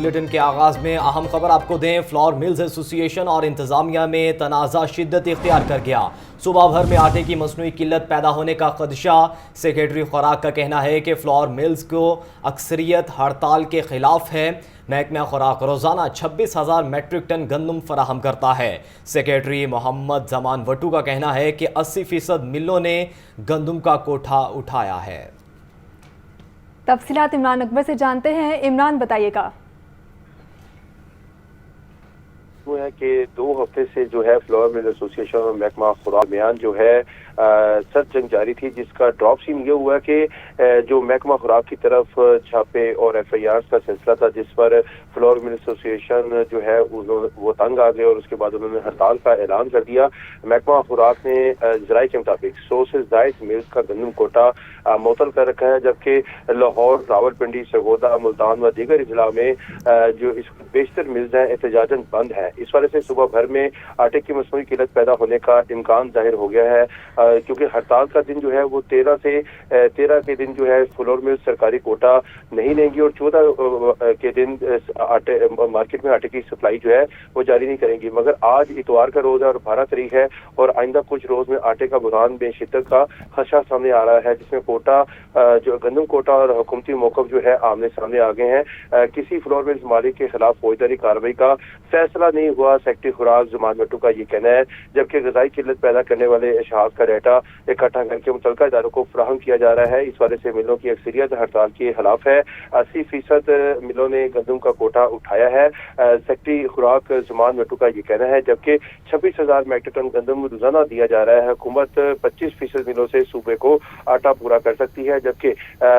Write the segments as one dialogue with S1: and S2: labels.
S1: Bulletin کے آغاز میں اہم خبر آپ کو دیں، فلور ملز ایسوسی ایشن اور انتظامیہ میں تنازع شدت اختیار کر گیا۔ صوبہ بھر میں آٹے کی مصنوعی قلت پیدا ہونے کا خدشہ۔ سیکریٹری خوراک کا کہنا ہے کہ فلور ملز کو اکثریت ہڑتال کے خلاف ہے۔ محکمہ خوراک روزانہ 26,000 میٹرک ٹن گندم فراہم کرتا ہے۔ سیکریٹری محمد زمان وٹو کا کہنا ہے کہ 80% ملوں نے گندم کا کوٹھا اٹھایا ہے۔
S2: تفصیلات عمران اکبر سے جانتے ہیں۔ عمران بتائیے گا۔
S3: وہ ہے کہ 2 ہفتے سے جو ہے فلور مل ایسوسی ایشن اور محکمہ خوراک بیان جو ہے سخت جنگ جاری تھی، جس کا ڈراپ سین یہ ہوا کہ جو محکمہ خوراک کی طرف چھاپے اور ایف آئی آر کا سلسلہ تھا، جس پر فلور مل ایسوسی ایشن جو ہے وہ تنگ آ گئے اور اس کے بعد انہوں نے ہڑتال کا اعلان کر دیا۔ محکمہ خوراک نے ذرائع کے مطابق 100 سے زائد ملز کا گندم کوٹا معطل کر رکھا ہے، جبکہ لاہور، راولپنڈی، سرگودا، ملتان و دیگر اضلاع میں جو اس بیشتر ملز ہیں احتجاجاً بند ہیں۔ اس وجہ سے صبح بھر میں آٹے کی مصنوعی قلت پیدا ہونے کا امکان ظاہر ہو گیا ہے، کیونکہ ہڑتال کا دن جو ہے وہ 13 کے دن جو ہے فلور مل سرکاری کوٹا نہیں لیں گی اور 14 کے دن مارکیٹ میں آٹے کی سپلائی جو ہے وہ جاری نہیں کریں گی۔ مگر آج اتوار کا روز ہے اور 12 تاریخ ہے اور آئندہ کچھ روز میں آٹے کا بحران میں شدت کا خدشہ سامنے آ رہا ہے، جس میں کوٹا جو گندم کوٹا اور حکومتی موقف جو ہے آمنے سامنے آ گئے ہیں۔ کسی فلور مل مالک کے خلاف فوجداری کارروائی کا فیصلہ نہیں ہوا، سیکرٹری خوراک زمان وٹو کا یہ کہنا ہے، جبکہ غذائی قلت پیدا کرنے والے اشخاص کا ڈیٹا اکٹھا کر کے متعلقہ اداروں کو فراہم کیا جا رہا ہے۔ اس وجہ سے ملوں کی اکثریت ہڑتال کے خلاف ہے۔ 80% ملوں نے گندم کا کوٹا اٹھایا ہے، سیکرٹری خوراک زمان وٹو کا یہ کہنا ہے، جبکہ 26,000 میٹرک ٹن گندم روزانہ دیا جا رہا ہے۔ حکومت 25% ملوں سے صوبے کو آٹا پورا کر سکتی ہے، جبکہ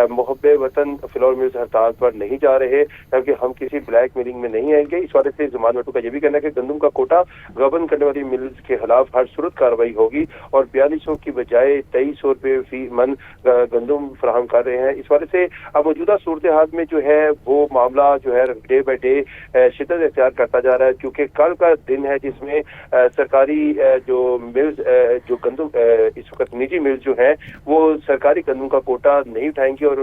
S3: محب وطن فلور ملز ہڑتال پر نہیں جا رہے، جبکہ ہم کسی بلیک میلنگ میں نہیں آئیں گے۔ اس وجہ سے زمان وٹو کا یہ بھی کہنا ہے کہ گندم کا کوٹا غبن کرنے والی ملز کے خلاف ہر صورت کارروائی ہوگی اور 4200 کی بجائے 2300 روپے فی من گندم فراہم کر رہے ہیں۔ اس وجہ سے اب موجودہ صورتحال میں جو ہے وہ معاملہ جو ہے ڈے بائی ڈے شدت اختیار کرتا جا رہا ہے، کیونکہ کل کا دن ہے جس میں سرکاری جو ملز جو گندم اس وقت نجی ملز جو ہیں وہ سرکاری گندم کا کوٹا نہیں اٹھائیں گی اور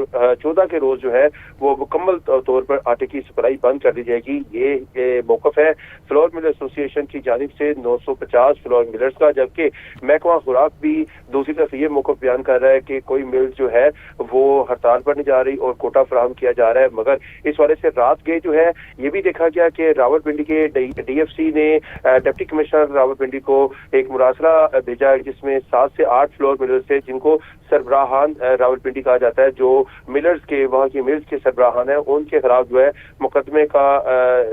S3: 14 کے روز جو ہے وہ مکمل طور پر آٹے کی سپلائی بند کر دی جائے گی۔ یہ موقف ہے فلور مل ایسوسی ایشن کی جانب سے 950 فلور ملرز کا، جبکہ محکمہ خوراک بھی دوسری طرف یہ موقف بیان کر رہا ہے کہ کوئی ملز جو ہے وہ ہڑتال پر نہیں جا رہی اور کوٹا فراہم کیا جا رہا ہے۔ مگر اس والے سے رات گئے جو ہے یہ بھی دیکھا گیا کہ راولپنڈی کے ڈی ایف سی نے ڈپٹی کمشنر راولپنڈی کو ایک مراسلہ بھیجا، جس میں 7 سے 8 فلور ملرز تھے، جن کو سربراہان راولپنڈی کہا جاتا ہے، جو ملرز کے وہاں کی ملز کے سربراہان ہیں، ان کے خلاف جو ہے مقدمے کا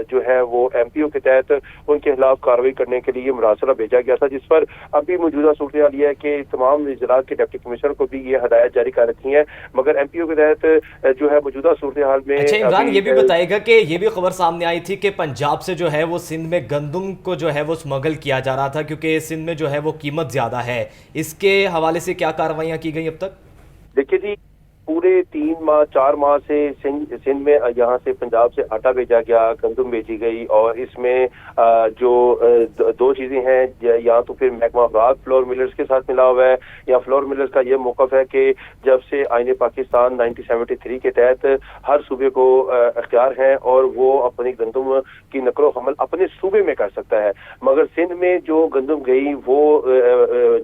S3: جو ہے وہ ایم پی او کے تحت ان کے خلاف کارروائی کرنے کے لیے مراسلہ بھیجا گیا تھا، جس پر ابھی موجودہ صورتحال یہ ہے کہ تمام اضلاع کے ڈپٹی کمشنر کو بھی یہ ہدایت جاری کر رکھی ہیں، مگر ایم پی او کے تحت جو ہے موجودہ صورتحال میں
S1: اچھا عمران یہ بھی بتائے گا کہ یہ بھی خبر سامنے آئی تھی کہ پنجاب سے جو ہے وہ سندھ میں گندم کو جو ہے وہ اسمگل کیا جا رہا تھا، کیونکہ سندھ میں جو ہے وہ قیمت زیادہ ہے۔ اس کے حوالے سے کیا کارروائیاں کی گئی اب تک؟
S3: دیکھیے جی، پورے 4 ماہ سے سندھ میں یہاں سے پنجاب سے آٹا بھیجا گیا، گندم بھیجی گئی، اور اس میں جو 2 چیزیں ہیں، یا تو پھر محکمہ خوراک فلور ملرز کے ساتھ ملا ہوا ہے، یا فلور ملرز کا یہ موقف ہے کہ جب سے آئین پاکستان 1973 کے تحت ہر صوبے کو اختیار ہے اور وہ اپنی گندم کی نقل و حمل اپنے صوبے میں کر سکتا ہے، مگر سندھ میں جو گندم گئی وہ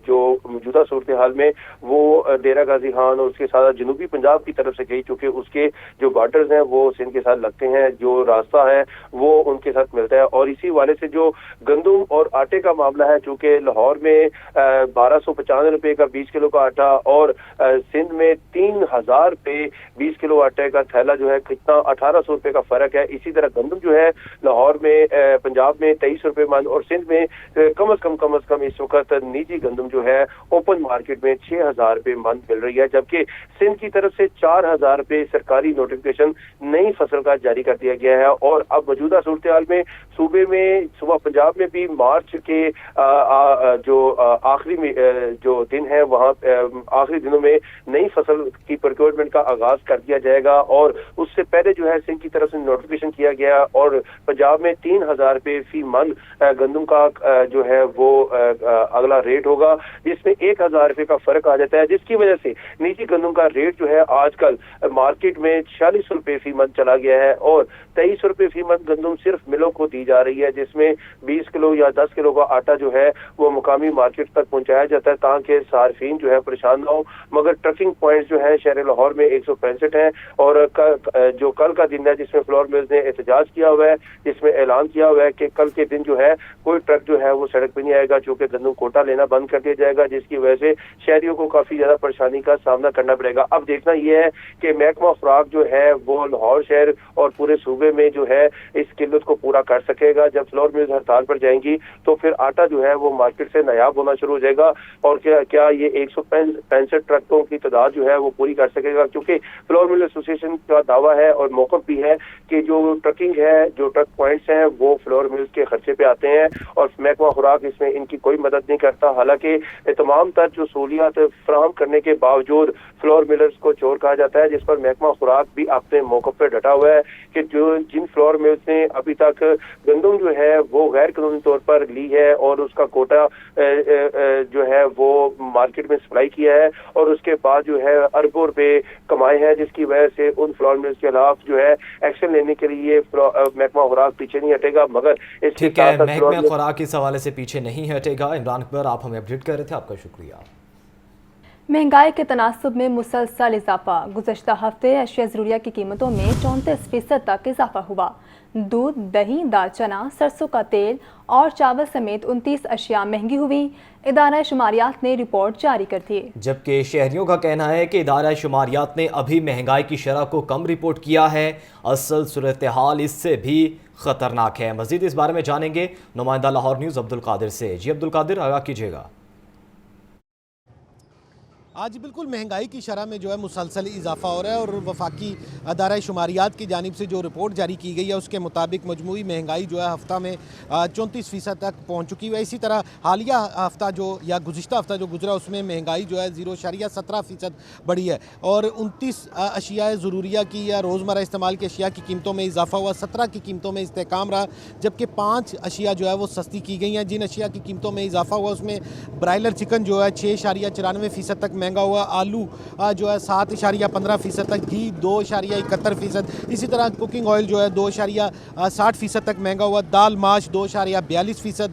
S3: جو موجودہ صورتحال میں وہ ڈیرہ غازی خان اور اس کے ساتھ جنوبی پنجاب کی طرف سے گئی، چونکہ اس کے جو بارڈرز ہیں وہ سندھ کے ساتھ لگتے ہیں، جو راستہ ہے وہ ان کے ساتھ ملتا ہے، اور اسی والے سے جو گندم اور آٹے کا معاملہ ہے، چونکہ لاہور میں 1295 روپے کا 20 کلو کا آٹا اور سندھ میں 3000 روپے 20 کلو آٹے کا تھیلا جو ہے کتنا 1800 روپے کا فرق ہے۔ اسی طرح گندم جو ہے لاہور میں پنجاب میں 2300 روپے من اور سندھ میں کم از کم اس وقت نجی گندم جو ہے اوپن مارکیٹ میں 6000 روپے من مل رہی ہے، جبکہ سندھ کی طرف سے 4000 روپے سرکاری نوٹیفکیشن نئی فصل کا جاری کر دیا گیا ہے۔ اور اب موجودہ صورتحال میں صوبے میں صبح پنجاب میں بھی مارچ کے جو آخری جو دن ہے وہاں آخری دنوں میں نئی فصل کی پروکیورمنٹ کا آغاز کر دیا جائے گا، اور اس سے پہلے جو ہے سندھ کی طرف سے نوٹیفکیشن کیا گیا اور پنجاب میں 3000 روپے فی من گندم کا جو ہے وہ اگلا ریٹ ہوگا، جس میں 1000 روپے کا فرق آ جاتا ہے، جس کی وجہ سے نجی گندم کا ریٹ جو جو ہے آج کل مارکیٹ میں 46 روپے فی من چلا گیا ہے اور 23 روپے فی من گندم صرف ملوں کو دی جا رہی ہے، جس میں 20 کلو یا 10 کلو کا آٹا جو ہے وہ مقامی مارکیٹ تک پہنچایا جاتا ہے تاکہ صارفین جو ہے پریشان نہ ہو۔ مگر ٹرکنگ پوائنٹس جو ہے شہر لاہور میں 165 ہیں اور جو کل کا دن ہے جس میں فلور ملز نے احتجاج کیا ہوا ہے، جس میں اعلان کیا ہوا ہے کہ کل کے دن جو ہے کوئی ٹرک جو ہے وہ سڑک پہ نہیں آئے گا، چونکہ گندم کوٹا لینا بند کر دیا جائے گا، جس کی وجہ سے شہریوں کو کافی زیادہ پریشانی کا سامنا کرنا پڑے گا۔ اب دیکھنا یہ ہے کہ محکمہ خوراک جو ہے وہ لاہور شہر اور پورے صوبے میں جو ہے اس قلت کو پورا کر سکے گا۔ جب فلور ملز ہڑتال پر جائیں گی تو پھر آٹا جو ہے وہ مارکیٹ سے نایاب ہونا شروع ہو جائے گا، اور کیا یہ 165 ٹرکوں کی تعداد جو ہے وہ پوری کر سکے گا، کیونکہ فلور مل ایسوسی ایشن کا دعویٰ ہے اور موقف بھی ہے کہ جو ٹرکنگ ہے، جو ٹرک پوائنٹس ہیں وہ فلور ملز کے خرچے پہ آتے ہیں اور محکمہ خوراک اس میں ان کی کوئی مدد نہیں کرتا۔ حالانکہ تمام تر جو سہولیات فراہم کرنے کے باوجود فلور ملرز کو چور کہا جاتا ہے، جس پر محکمہ خوراک بھی اپنے موقف پہ ڈٹا ہوا ہے کہ جن فلور ملز نے ابھی تک گندم جو ہے وہ غیر قانونی طور پر لی ہے اور اس کا کوٹا جو ہے وہ مارکیٹ میں سپلائی کیا ہے اور اس کے بعد جو ہے اربوں روپے کمائے ہیں، جس کی وجہ سے ان فلور ملز کے خلاف جو ہے ایکشن لینے کے لیے محکمہ خوراک پیچھے نہیں ہٹے گا۔ مگر اس کے
S1: ٹھیک ہے،
S3: ساتھ
S1: محکمہ خوراک اس حوالے سے پیچھے نہیں ہٹے گا۔ عمران اکبر، آپ ہمیں اپڈیٹ کر رہے تھے، آپ کا شکریہ۔
S2: महंगाई के तनासुब में मुसलसल इजाफा। गुज़श्ता हफ्ते अशिया ज़रूरिया की कीमतों में 34% तक इजाफा हुआ। दूध, दही, दालचना, सरसों का तेल और चावल समेत 29 अशिया महंगी हुई। इदारा शुमारियात ने रिपोर्ट जारी कर दी,
S1: जबकि शहरियों का कहना है कि इदारा शुमारियात ने अभी महंगाई की शरह को कम रिपोर्ट किया है। असल सूरत हाल इससे भी ख़तरनाक है। मज़ीद इस बारे में जानेंगे नुमाइंदा लाहौर न्यूज़ अब्दुल कादिर से। जी अब्दुल कादिर, आगाह कीजिएगा।
S4: आज बिल्कुल महंगाई की शरह में जो है मुसलसल इजाफा हो रहा है और वफाकी अदारा शुमारियात की जानिब से जो रिपोर्ट जारी की गई है उसके मुताबिक मजमूई महंगाई जो है हफ्ता में 34% तक पहुंच चुकी है। इसी तरह हालिया हफ्ता जो या गुज़िश्ता हफ्ता जो गुजरा उसमें महंगाई जो है 0.17% बढ़ी है और 29 अशिया ज़रूरिया की या रोज़मर्रा इस्तेमाल की अशिया की कीमतों में इजाफा हुआ। 17 की कीमतों में इस्तेहकाम रहा, जबकि 5 अशिया जो है वो सस्ती की गई हैं। जिन अशिया की कीमतों में इजाफा हुआ उसमें ब्रायलर चिकन जो है 6.94% तक महंगा हुआ, आलू जो है 7.15% तक, घी 2.71%, इसी तरह कुकिंग ऑयल जो है 2.60% तक महंगा हुआ, दाल माश 2.42%,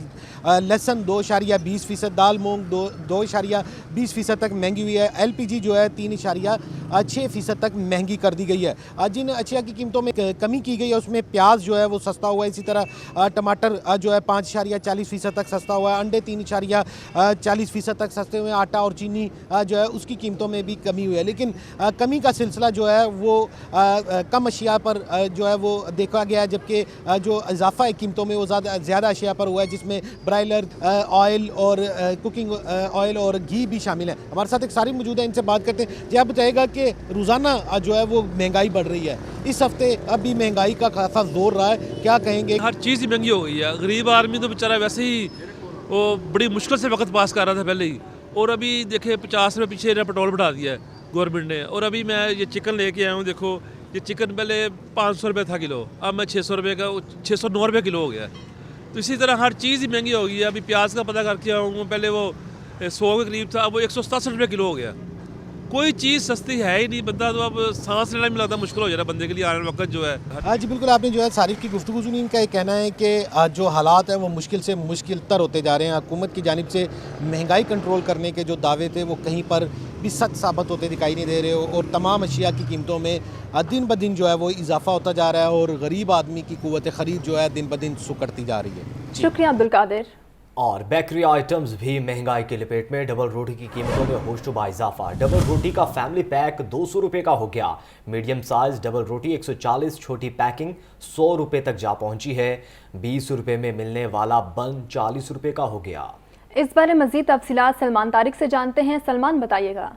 S4: लहसुन 2.20%, दाल मूंग 2.20% तक महंगी हुई है। LPG जो है 3.6% तक महंगी कर दी गई है। जिन अशिया की कीमतों में कमी की गई है उसमें प्याज जो है वो सस्ता हुआ है, इसी तरह टमाटर जो है 5.40% तक सस्ता हुआ है, अंडे 3.40% तक सस्ते हुए, आटा और चीनी जो है उसकी कीमतों में भी कमी हुई है। लेकिन कमी का सिलसिला जो है वो कम अशिया पर जो है वो देखा गया है, जबकि जो इजाफा है कीमतों में वो ज़्यादा अशिया पर हुआ है, जिसमें ब्रायलर ऑयल और कुकिंग ऑयल और घी भी शामिल है। हमारे साथ एक सारी मौजूद है, इनसे बात करते हैं। जी आप बताइएगा कि रोज़ाना जो है वो महंगाई बढ़ रही है, इस हफ्ते अभी महंगाई का खासा जोर रहा है, क्या कहेंगे?
S5: हर चीज़ ही महंगी हो गई है। गरीब आदमी तो बेचारा वैसे ही वो बड़ी मुश्किल से वक्त पास कर रहा था पहले ही, और अभी देखिए 50 रुपये पीछे पेट्रोल बढ़ा दिया है गवर्नमेंट ने। और अभी मैं ये चिकन लेके आया हूँ, देखो ये चिकन पहले 500 रुपये था किलो, अब मैं 600 रुपये का 609 रुपये किलो हो गया। तो इसी तरह हर चीज़ ही महंगी हो गई है। अभी प्याज का पता करके आया हूँ, पहले वो 100 के करीब था, अब वो 167 रुपये किलो हो गया। कोई चीज़ सस्ती है ही नहीं, बंदा तो अब सांस लेना भी लगता मुश्किल हो जा रहा है बंदे के लिए आने वक्त जो है।
S4: हाँ जी बिल्कुल, आपने जो है सारिफ की गुफ्तगू सुनी। इनका ये कहना है कि जो हालात हैं वो मुश्किल से मुश्किल तर होते जा रहे हैं। हुकूमत की जानिब से महंगाई कंट्रोल करने के जो दावे थे वो कहीं पर भी सच साबित होते दिखाई नहीं दे रहे हो, और तमाम अशिया की कीमतों में दिन ब दिन जो है वो इजाफा होता जा रहा है और गरीब आदमी की कुव्वत ख़रीद जो है दिन ब दिन सुकड़ती जा रही है।
S2: शुक्रिया अब्दुल कादिर।
S1: और बेकरी आइटम्स भी महंगाई की लपेट में। डबल रोटी की कीमतों में होशरुबा इजाफा। डबल रोटी का फैमिली पैक 200 रुपये का हो गया। मीडियम साइज डबल रोटी 140, छोटी पैकिंग 100 रुपये तक जा पहुंची है। 20 रुपये में मिलने वाला बन 40 रुपये का हो गया।
S2: इस बारे मज़ीद तफसीलात सलमान तारिक से जानते हैं। सलमान, बताइएगा।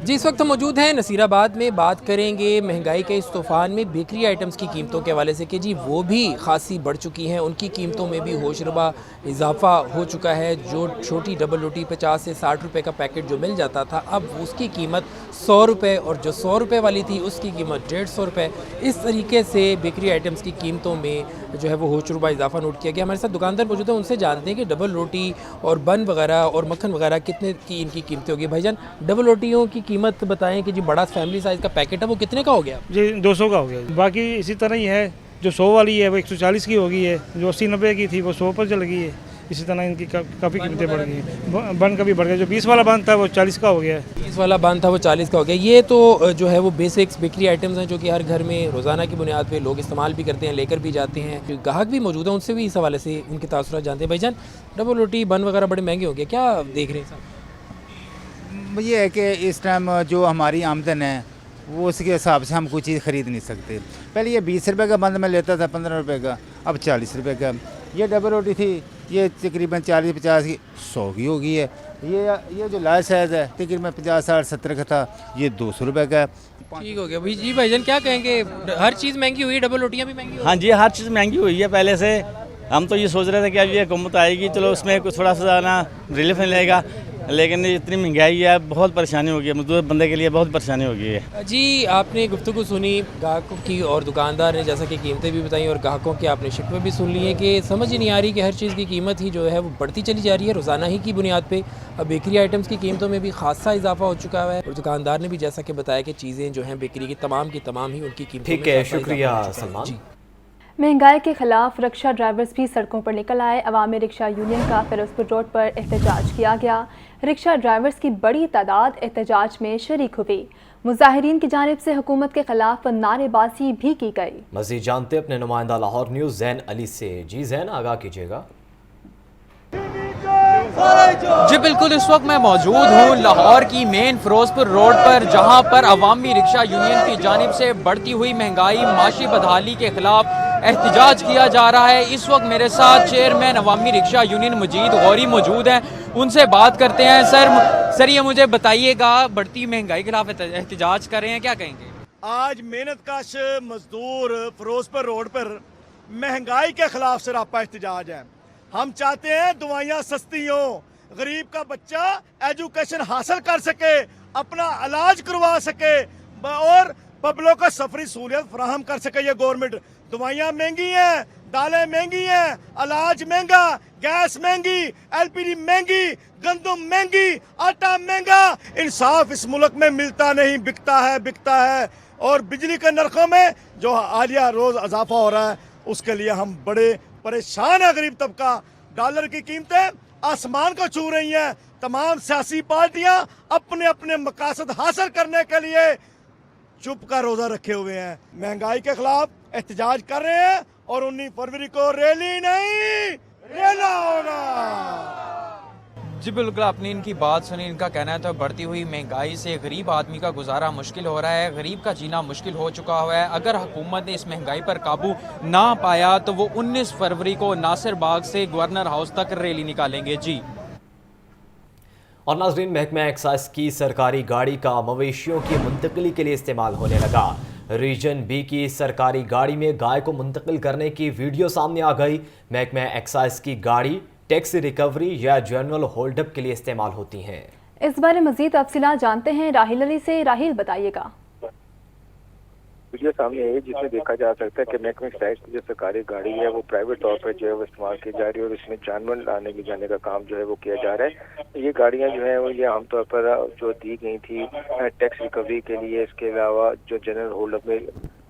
S6: जी, इस वक्त हम मौजूद हैं नसीराबाद में। बात करेंगे महंगाई के इस तूफ़ान में बेकरी आइटम्स की कीमतों के हवाले से कि जी वो भी खासी बढ़ चुकी हैं, उनकी कीमतों में भी होशरुबा इजाफा हो चुका है। जो छोटी डबल रोटी 50 से 60 रुपए का पैकेट जो मिल जाता था, अब उसकी कीमत 100 रुपये, और जो 100 रुपये वाली थी उसकी कीमत 150 रुपये। इस तरीके से बेकरी आइटम्स की कीमतों में जो है वो होशरुबा इजाफा नोट किया गया। हमारे साथ दुकानदार मौजूद हैं, उनसे जानते हैं कि डबल रोटी और बन वगैरह और मक्खन वगैरह कितने की इनकी कीमतें होगी। भाईजान, डबल रोटियों की कीमत बताएं कि जी बड़ा फैमिली साइज़ का पैकेट है वो कितने का हो गया?
S7: जी 200 का हो गया। बाकी इसी तरह ही है, जो 100 वाली है वो 140 की हो गई है, जो 80-90 की थी वो 100 पर चल गई है। इसी तरह इनकी काफ़ी कीमतें बढ़ गई हैं। बन का भी बढ़ गया, जो 20 वाला बन था वो 40 का हो गया है।
S6: 20 वाला बन था वो 40 का हो गया। ये तो जो है वो बेसिक्स बेकरी आइटम्स हैं जो कि हर घर में रोज़ाना की बुनियाद पे लोग इस्तेमाल भी करते हैं, लेकर भी जाते हैं। जो ग्राहक भी मौजूद हैं उनसे भी इस हवाले से उनके तासुरात जानते हैं। भाईजान, डबल रोटी बन वगैरह बड़े महंगे हो गए, क्या देख रहे हैं साहब?
S8: ये है कि इस टाइम जो हमारी आमदन है वो उसके हिसाब से हम कोई चीज़ ख़रीद नहीं सकते। पहले ये 20 रुपये का बंद में लेता था, 15 रुपये का, अब 40 रुपये का। ये डबल रोटी थी, ये तकरीबन 40-50 की 100 की हो गई है। ये जो लार्ज साइज़ है तकरीबन 50-60-70 का था, ये 200 रुपये का।
S6: ठीक हो गया भाई। जी भाईजान, क्या कहेंगे, हर चीज़ महंगी हुई है, डबल रोटियाँ भी महंगी?
S9: हाँ जी, हर चीज़ महंगी हुई है पहले से। हम तो ये सोच रहे थे कि अब ये हुकूमत आएगी, चलो उसमें कुछ थोड़ा सा ना रिलीफ मिलेगा, लेकिन इतनी महंगाई है, बहुत परेशानी हो गई है, मजदूर बंदे के लिए बहुत परेशानी हो गई है।
S6: जी, आपने गुफ्तगू सुनी ग्राहकों की और दुकानदार ने जैसा कि कीमतें भी बताई, और ग्राहकों की आपने शिकवे भी सुन लिए कि समझ ही नहीं आ रही कि हर चीज़ की कीमत ही जो है वो बढ़ती चली जा रही है रोज़ाना ही की बुनियाद पे। अब बेकरी आइटम्स की कीमतों में भी खासा इजाफा हो चुका है, और दुकानदार ने भी जैसा कि बताया कि चीज़ें जो हैं बेकरी की तमाम ही उनकी कीमतों में
S1: ठीक है,
S6: खासा
S1: शुक्रिया
S6: इजाफा हो चुका है।
S1: सलमान।
S6: जी।
S2: महंगाई के खिलाफ रिक्शा ड्राइवर्स भी सड़कों पर निकल आए। अवामी रिक्शा यूनियन का फिरोजपुर रोड पर एहतजाज किया गया। रिक्शा ड्राइवर्स की बड़ी तादाद एहतजाज में शरीक हुई। मुजाहिरीन की जानिब से हुकूमत के खिलाफ नारेबाजी भी की गई।
S1: मज़ीद जानते अपने नुमाइंदा लाहौर न्यूज़ जैन अली से। जी जैन, आगाह कीजिएगा।
S10: जी बिल्कुल, इस वक्त मैं मौजूद हूँ लाहौर की मेन फिरोजपुर रोड पर, जहाँ पर अवामी रिक्शा यूनियन की जानिब से बढ़ती हुई महंगाई, माशी बदहाली के खिलाफ एहतजाज किया जा रहा है। इस वक्त मेरे साथ चेयरमैन अवामी रिक्शा यूनियन मजीद गौरी मौजूद हैं, उनसे बात करते हैं। सर ये मुझे बताइएगा, बढ़ती महंगाई के खिलाफ एहतजाज कर रहे हैं, क्या कहेंगे?
S11: आज मेहनत कश मजदूर फिरोजपुर रोड पर महंगाई के खिलाफ सरापा एहतजाज है। हम चाहते हैं दवाइयाँ सस्ती हो, गरीब का बच्चा एजुकेशन हासिल कर सके, अपना इलाज करवा सके, और पब्लिक को सफरी सहूलियत फराहम कर सके। ये गवर्नमेंट, दवाइयाँ महंगी हैं, दालें महंगी हैं, इलाज महंगा, गैस महंगी, LPG महंगी, गंदम महंगी, आटा महंगा। इंसाफ इस मुल्क में मिलता नहीं, बिकता है। और बिजली के नरखों में जो हालिया रोज इजाफा हो रहा है, उसके लिए हम बड़े परेशान है। गरीब तबका, डॉलर की कीमतें आसमान को छू रही हैं। तमाम सियासी पार्टियां अपने अपने मकासद हासिल करने के लिए चुप का रोजा रखे हुए हैं। महंगाई के खिलाफ एहतजाज कर रहे हैं, और 19 फरवरी को रैली नहीं, रेला होगा।
S10: जी बिल्कुल, आपने इनकी बात सुनी। इनका कहना है तो बढ़ती हुई महंगाई से गरीब आदमी का गुजारा मुश्किल हो रहा है, गरीब का जीना मुश्किल हो चुका हुआ है। अगर हुकूमत ने इस महंगाई पर काबू ना पाया तो वो 19 फरवरी को नासिर बाग से गवर्नर हाउस तक रैली निकालेंगे। जी।
S1: और नाजरीन, महकमा एक्साइज की सरकारी गाड़ी का मवेशियों की मुंतकली के लिए इस्तेमाल होने लगा। रीजन बी की सरकारी गाड़ी में गाय को मुंतकिल करने की वीडियो सामने आ गई। महकमा एक्साइज की गाड़ी टैक्स रिकवरी या जनरल होल्डअप के लिए इस्तेमाल होती हैं।
S2: इस बारे मजीद तफसीलात जानते हैं राहिल अली से। राहिल, बताइएगा।
S3: वीडियो सामने है जिसमें देखा जा सकता है कि महकमा एक्साइज की जो सरकारी गाड़ी है वो प्राइवेट तौर पर जो है वो इस्तेमाल की जा रही है, और इसमें जानवर लाने ले जाने का काम जो है वो किया जा रहा है। ये गाड़ियां जो है वो ये आमतौर पर जो दी गई थी टैक्स रिकवरी के लिए, इसके अलावा जो जनरल होल्डअप में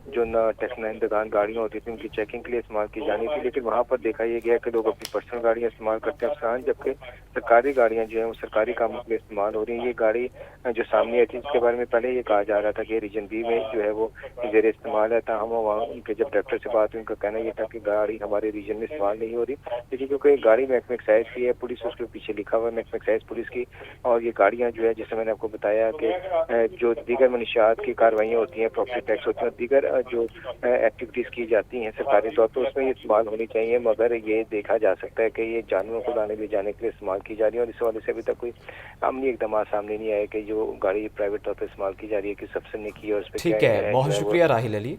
S3: जो टैक्स नुमाइंदगान गाड़ियाँ होती थी उनकी चेकिंग के लिए इस्तेमाल की जानी थी, लेकिन वहाँ पर देखा यह गया कि लोग अपनी पर्सनल गाड़ियाँ इस्तेमाल करते हैं अफसान, जबकि सरकारी गाड़ियाँ जो हैं वो सरकारी कामों के लिए इस्तेमाल हो रही हैं। ये गाड़ी जो सामने आई थी इसके बारे में पहले ये कहा जा रहा था कि रीजन बी में जो है वो ज़ेर इस्तेमाल है। हम वहाँ उनके जब डायरेक्टर से बात हुई, उनका कहना ये था कि गाड़ी हमारे रीजन में इस्तेमाल नहीं हो रही, लेकिन क्योंकि गाड़ी महकमा एक्साइज की है, पुलिस उसके पीछे लिखा हुआ है महकमा एक्साइज पुलिस की, और ये गाड़ियाँ जो है जैसे मैंने आपको बताया कि जो दीगर मनीशात की कार्रवाइयाँ होती हैं, प्रॉपर्टी टैक्स होती हैं, दीगर جو ایکٹیویٹیز کی جاتی ہیں سرکاری طور پر اس میں یہ استعمال ہونی چاہیے، مگر یہ دیکھا جا سکتا ہے کہ یہ جانوروں کو لانے لے جانے کے لیے استعمال کی جا رہی ہے، اور اس حوالے سے ابھی تک کوئی عملی اقدامات سامنے نہیں آئے کہ جو گاڑی پرائیویٹ طور پر استعمال کی جا رہی ہے کس افسر نے کی اور اس پہ
S1: ٹھیک ہے، بہت شکریہ راہیل علی۔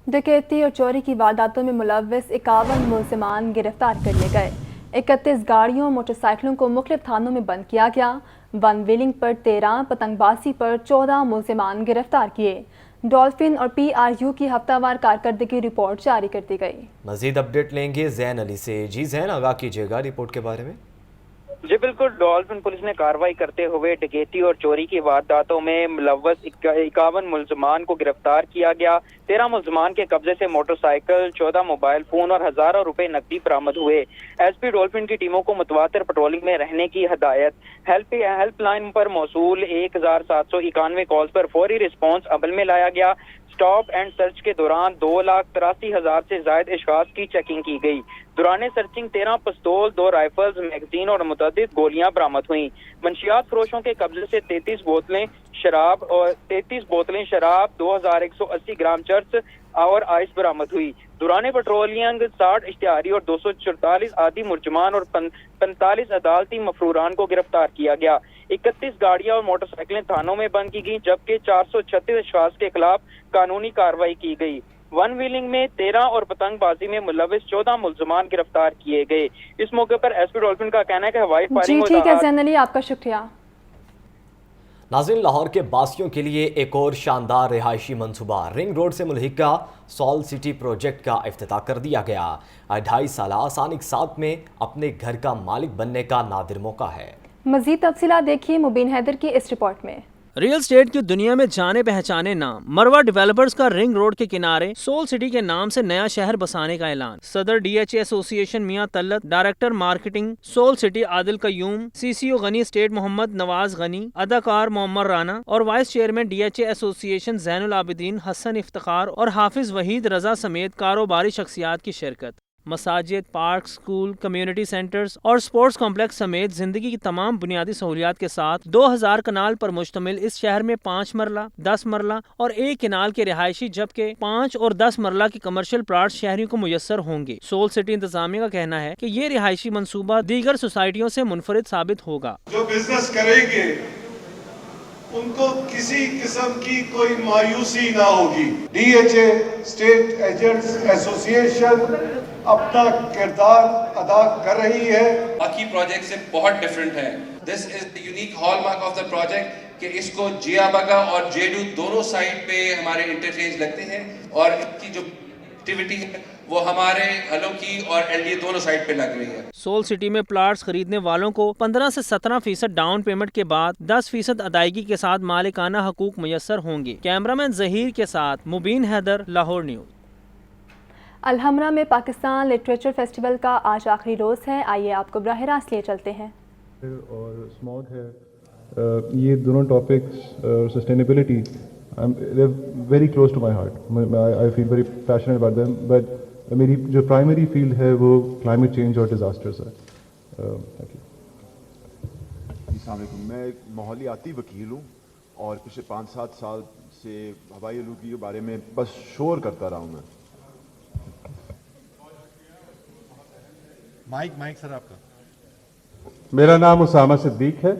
S2: ڈکیتی اور چوری کی وارداتوں میں ملوث 51 ملزمان گرفتار کر لیے گئے۔ 31 گاڑیوں موٹر سائیکلوں کو مختلف تھانوں میں بند کیا گیا۔ ون ویلنگ پر 13، پتنگ بازی پر 14 ملزمان گرفتار کیے۔ ڈولفن اور PRU کی ہفتہ وار کارکردگی رپورٹ جاری کر دی گئی۔
S1: مزید اپڈیٹ لیں گے زین علی سے۔ جی زین، آگاہ کیجیے گا رپورٹ کے بارے میں۔
S12: جی بالکل، ڈولفن پولیس نے کارروائی کرتے ہوئے ڈکیتی اور چوری کی وارداتوں میں ملوث 51 ملزمان کو گرفتار کیا گیا۔ 13 ملزمان کے قبضے سے موٹر سائیکل، 14 موبائل فون اور ہزاروں روپے نقدی برآمد ہوئے۔ ایس پی ڈولفن کی ٹیموں کو متواتر پیٹرولنگ میں رہنے کی ہدایت۔ ہیلپ لائن پر موصول 1791 کالز پر فوری رسپانس عمل میں لایا گیا۔ اسٹاپ اینڈ سرچ کے دوران 2,83,000 سے زائد اشخاص کی چیکنگ کی گئی۔ دوران سرچنگ 13 پستول، 2 رائفلز، میگزین اور متعدد گولیاں برآمد ہوئیں۔ منشیات فروشوں کے قبضے سے 33 بوتلیں شراب، 2180 گرام چرس اور آئس برآمد ہوئی۔ دوران پیٹرولنگ 60 اشتہاری اور 244 عادی ملزمان اور 45 عدالتی مفروران کو گرفتار کیا گیا۔ 31 گاڑیاں اور موٹر سائیکلیں تھانوں میں بند کی گئیں، جبکہ 436 اشخاص کے خلاف قانونی کارروائی کی گئی۔ ون ویلنگ میں 13 اور پتنگ بازی میں ملوث 14 ملزمان گرفتار کیے گئے۔ اس موقع پر ایس پی ڈولفن کا کہنا ہے کہ ہوائی فائرنگ
S2: ٹھیک ہے زین علی، آپ کا شکریہ۔
S1: ناظرین، لاہور کے باسیوں کے لیے ایک اور شاندار رہائشی منصوبہ رنگ روڈ سے ملحقہ سول سٹی پروجیکٹ کا افتتاح کر دیا گیا۔ 2.5 سالہ سانک ساتھ میں اپنے گھر کا مالک بننے کا نادر موقع ہے۔
S2: مزید تفصیلات دیکھیے مبین حیدر کی اس رپورٹ میں۔
S13: ریل اسٹیٹ کی دنیا میں جانے پہچانے نام مروہ ڈیولپرز کا رنگ روڈ کے کنارے سول سٹی کے نام سے نیا شہر بسانے کا اعلان۔ صدر DHA association Mian Talat, director marketing civil city Adil Qayyum, CCO Ghani estate Muhammad Nawaz Ghani, اداکار معمر رانا اور وائس چیئرمین DHA ایسوسی ایشن زین العابدین حسن افتخار اور حافظ وحید رضا سمیت کاروباری شخصیات کی شرکت۔ مساجد، پارک، سکول، کمیونٹی سینٹرز اور سپورٹس کمپلیکس سمیت زندگی کی تمام بنیادی سہولیات کے ساتھ 2000 کنال پر مشتمل اس شہر میں 5 مرلہ، 10 مرلہ اور 1 کنال کے رہائشی جبکہ 5 اور 10 مرلہ کی کمرشل پلاٹ شہریوں کو میسر ہوں گے۔ سول سٹی انتظامیہ کا کہنا ہے کہ یہ رہائشی منصوبہ دیگر سوسائٹیوں سے منفرد ثابت ہوگا۔
S14: جو بزنس کریں گے ان کو کسی قسم کی کوئی مایوسی نہ ہوگی۔ DHA اسٹیٹ ایجنٹس ایسوسی ایشن اپنا کردار ادا کر رہی ہے۔
S15: باقی پروجیکٹ سے بہت ڈیفرنٹ ہے۔ This is the unique hallmark of the project کہ اس کو جیا بگا اور جیڈو دونوں سائڈ پہ ہمارے انٹرچینج لگتے ہیں، اور اس کی جو ایکٹیویٹی ہے وہ ہمارے ہلو کی اور LDA دونوں سائڈ پہ لگ رہی ہے۔
S13: سول سٹی میں پلاٹس خریدنے والوں کو 15 سے 17% ڈاؤن پیمنٹ کے بعد 10% ادائیگی کے ساتھ مالکانہ حقوق میسر ہوں گے۔ کیمرامین ظہیر کے ساتھ مبین حیدر، لاہور نیوز۔
S2: الحمرہ میں پاکستان لٹریچر فیسٹیول کا آج آخری روز ہے، آئیے آپ کو براہ راست لیے چلتے ہیں۔
S16: اور اسموگ ہے، یہ دونوں topics sustainability very close to my heart, I feel very passionate about them, but میری جو پرائمری فیلڈ ہے وہ کلائمیٹ چینج اور ڈیزاسٹرز ہے۔
S17: السلام علیکم، میں ایک ماحولیاتی وکیل ہوں اور پچھلے 5-7 سال سے ہوائی آلودگی کے بارے میں بس شور کرتا رہا ہوں میں۔
S18: مائک سر آپ کا۔
S16: میرا نام اسامہ صدیق ہے،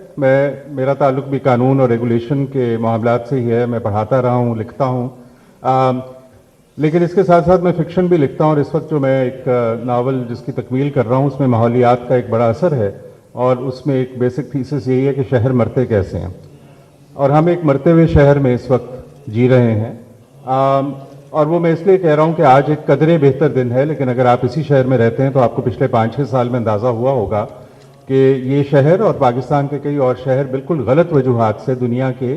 S16: میرا تعلق بھی قانون اور ریگولیشن کے معاملات سے ہی ہے۔ میں پڑھاتا رہا ہوں، لکھتا ہوں، لیکن اس کے ساتھ ساتھ میں فکشن بھی لکھتا ہوں، اور اس وقت جو میں ایک ناول جس کی تکمیل کر رہا ہوں اس میں ماحولیات کا ایک بڑا اثر ہے، اور اس میں ایک بیسک تھیسس یہی ہے کہ شہر مرتے کیسے ہیں، اور ہم ایک مرتے ہوئے شہر میں اس وقت جی رہے ہیں۔ اور وہ میں اس لیے کہہ رہا ہوں کہ آج ایک قدرے بہتر دن ہے، لیکن اگر آپ اسی شہر میں رہتے ہیں تو آپ کو پچھلے 5-6 سال میں اندازہ ہوا ہوگا کہ یہ شہر اور پاکستان کے کئی اور شہر بالکل غلط وجوہات سے دنیا کے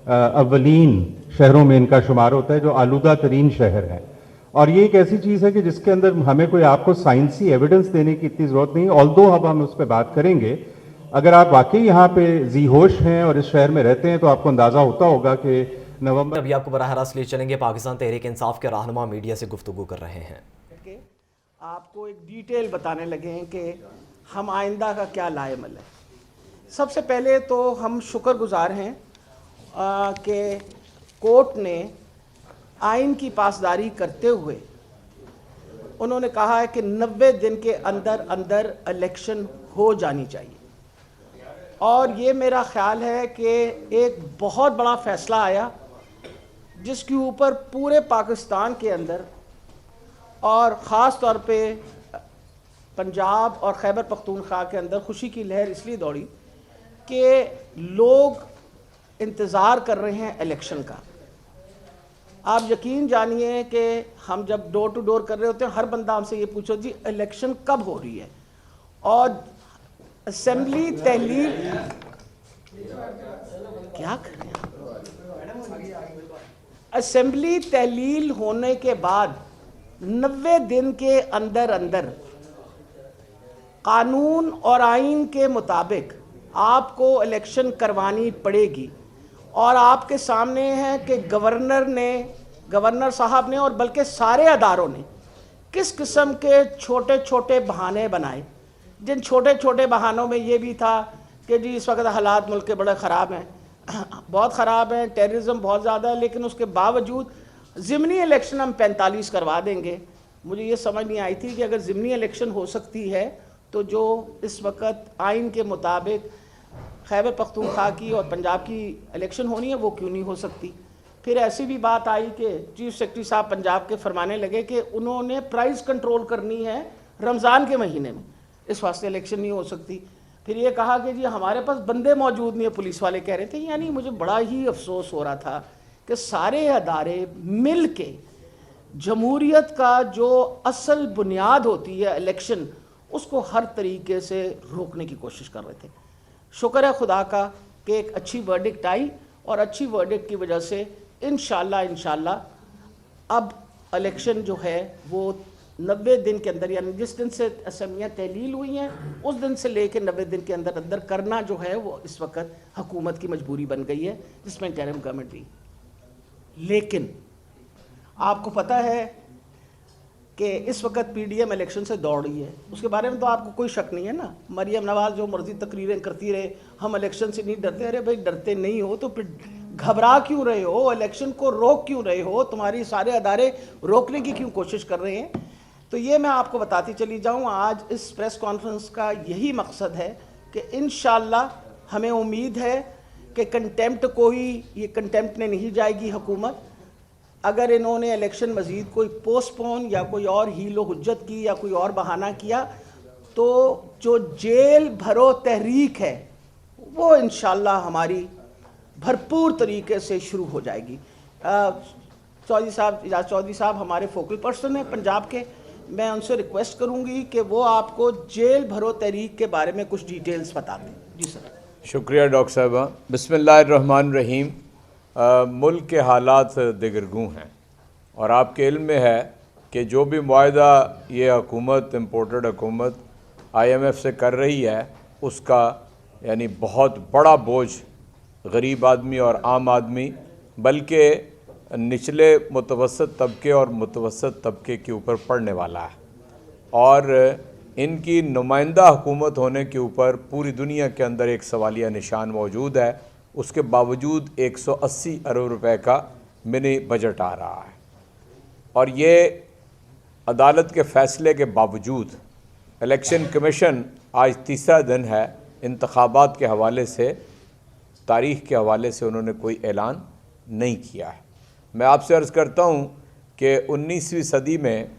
S16: اولین شہروں میں ان کا شمار ہوتا ہے جو آلودہ ترین شہر ہیں۔ اور یہ ایک ایسی چیز ہے کہ جس کے اندر ہمیں کوئی آپ کو سائنسی ایویڈنس دینے کی اتنی ضرورت نہیں، آلدو اب ہم اس پہ بات کریں گے۔ اگر آپ واقعی یہاں پہ ذی ہوش ہیں اور اس شہر میں رہتے ہیں تو آپ کو اندازہ ہوتا ہوگا کہ نومبر۔
S1: ابھی آپ کو براہ راست لے چلیں گے، پاکستان تحریک انصاف کے رہنما میڈیا سے گفتگو کر رہے ہیں۔
S19: آپ کو ایک ڈیٹیل بتانے لگے ہیں کہ ہم آئندہ کا کیا لائے عمل ہے۔ سب سے پہلے تو ہم شکر گزار ہیں کہ कोर्ट ने आइन की पासदारी करते हुए उन्होंने कहा है कि 90 दिन के अंदर अंदर इलेक्शन हो जानी चाहिए, और ये मेरा ख्याल है कि एक बहुत बड़ा फैसला आया जिसके ऊपर पूरे पाकिस्तान के अंदर और ख़ास तौर पे पंजाब और खैबर पख्तूनख्वा के अंदर खुशी की लहर इसलिए दौड़ी कि लोग इंतज़ार कर रहे हैं इलेक्शन का। आप यकीन जानिए कि हम जब डोर टू डोर कर रहे होते हैं, हर बंदा हमसे ये पूछो जी इलेक्शन कब हो रही है, और असेंबली तहलील क्या कर रहे हैं, असेंबली तहलील होने के बाद 90 दिन के अंदर अंदर कानून और आइन के मुताबिक आपको इलेक्शन करवानी पड़ेगी। और आपके सामने है कि गवर्नर साहब ने और बल्कि सारे अदारों ने किस किस्म के छोटे छोटे बहाने बनाए, जिन छोटे छोटे बहानों में ये भी था कि जी इस वक्त हालात मुल्क के बड़े ख़राब हैं, बहुत ख़राब हैं, टेररिज्म बहुत ज़्यादा है, लेकिन उसके बावजूद ज़िमनी इलेक्शन हम 45 करवा देंगे। मुझे ये समझ नहीं आई थी कि अगर ज़िमनी इलेक्शन हो सकती है तो जो इस वक्त आइन के मुताबिक खैबर पख्तूनख्वा की और पंजाब की इलेक्शन होनी है वो क्यों नहीं हो सकती। फिर ऐसी भी बात आई कि चीफ सेक्रेटरी साहब पंजाब के फरमाने लगे कि उन्होंने प्राइस कंट्रोल करनी है रमज़ान के महीने में, इस वास्ते इलेक्शन नहीं हो सकती। फिर ये कहा कि जी हमारे पास बंदे मौजूद नहीं है, पुलिस वाले कह रहे थे। यानी मुझे बड़ा ही अफसोस हो रहा था कि सारे अदारे मिल के जमहूरियत का जो असल बुनियाद होती है इलेक्शन, उसको हर तरीके से रोकने की कोशिश कर रहे थे। शुक्र है खुदा का कि एक अच्छी वर्डिक्ट आई, और अच्छी वर्डिक्ट की वजह से इंशाल्लाह अब इलेक्शन जो है वो 90 दिन के अंदर, यानी जिस दिन से असेंबलियाँ तहलील हुई हैं उस दिन से लेकर 90 दिन के अंदर अंदर करना जो है वो इस वक्त हुकूमत की मजबूरी बन गई है, जिसमें इंटरिम गवर्नमेंट भी। लेकिन आपको पता है कि इस वक्त PDM इलेक्शन से दौड़ रही है, उसके बारे में तो आपको कोई शक नहीं है ना। मरियम नवाज़ जो मर्जी तकरीरें करती रहे, हम इलेक्शन से नहीं डरते। अरे भाई डरते नहीं हो तो फिर घबरा क्यों रहे हो, इलेक्शन को रोक क्यों रहे हो, तुम्हारी सारे अदारे रोकने की क्यों कोशिश कर रहे हैं। तो ये मैं आपको बताती चली जाऊँ, आज इस प्रेस कॉन्फ्रेंस का यही मकसद है कि इंशाल्लाह हमें उम्मीद है कि कंटेम्प्ट ये कंटेम्प्ट में नहीं जाएगी हुकूमत। अगर इन्होंने इलेक्शन मज़ीद कोई पोस्टपोन या कोई और हीलो हुज्जत की या कोई और बहाना किया तो जो जेल भरो तहरीक है वो इंशाल्लाह हमारी भरपूर तरीके से शुरू हो जाएगी। इजाज़ चौधरी साहब हमारे फोकल पर्सन हैं पंजाब के, मैं उनसे रिक्वेस्ट करूंगी कि वो आपको जेल भरो तहरीक के बारे में कुछ डिटेल्स बता दें। जी सर।
S18: शुक्रिया डॉक्टर साहबा। बिस्मिल्लाहिर्रहमानिर्रहीम। मुल्क के हालात दिगरगू हैं और आपके इल्म में है कि जो भी मुआहदा ये हुकूमत, इम्पोर्टेड हुकूमत IMF से कर रही है, उसका यानी बहुत बड़ा बोझ गरीब आदमी और आम आदमी, बल्कि निचले मुतवसत तबके और मुतवसत तबके के ऊपर पड़ने वाला है। और इनकी नुमाइंदा हुकूमत होने के ऊपर पूरी दुनिया के अंदर एक सवालिया निशान मौजूद है। उसके बावजूद 180 अरब रुपए का मिनी बजट आ रहा है, और ये अदालत के फ़ैसले के बावजूद इलेक्शन कमीशन आज तीसरा दिन है, इंतखाबात के हवाले से, तारीख़ के हवाले से उन्होंने कोई ऐलान नहीं किया है। मैं आपसे अर्ज़ करता हूँ कि 19वीं सदी में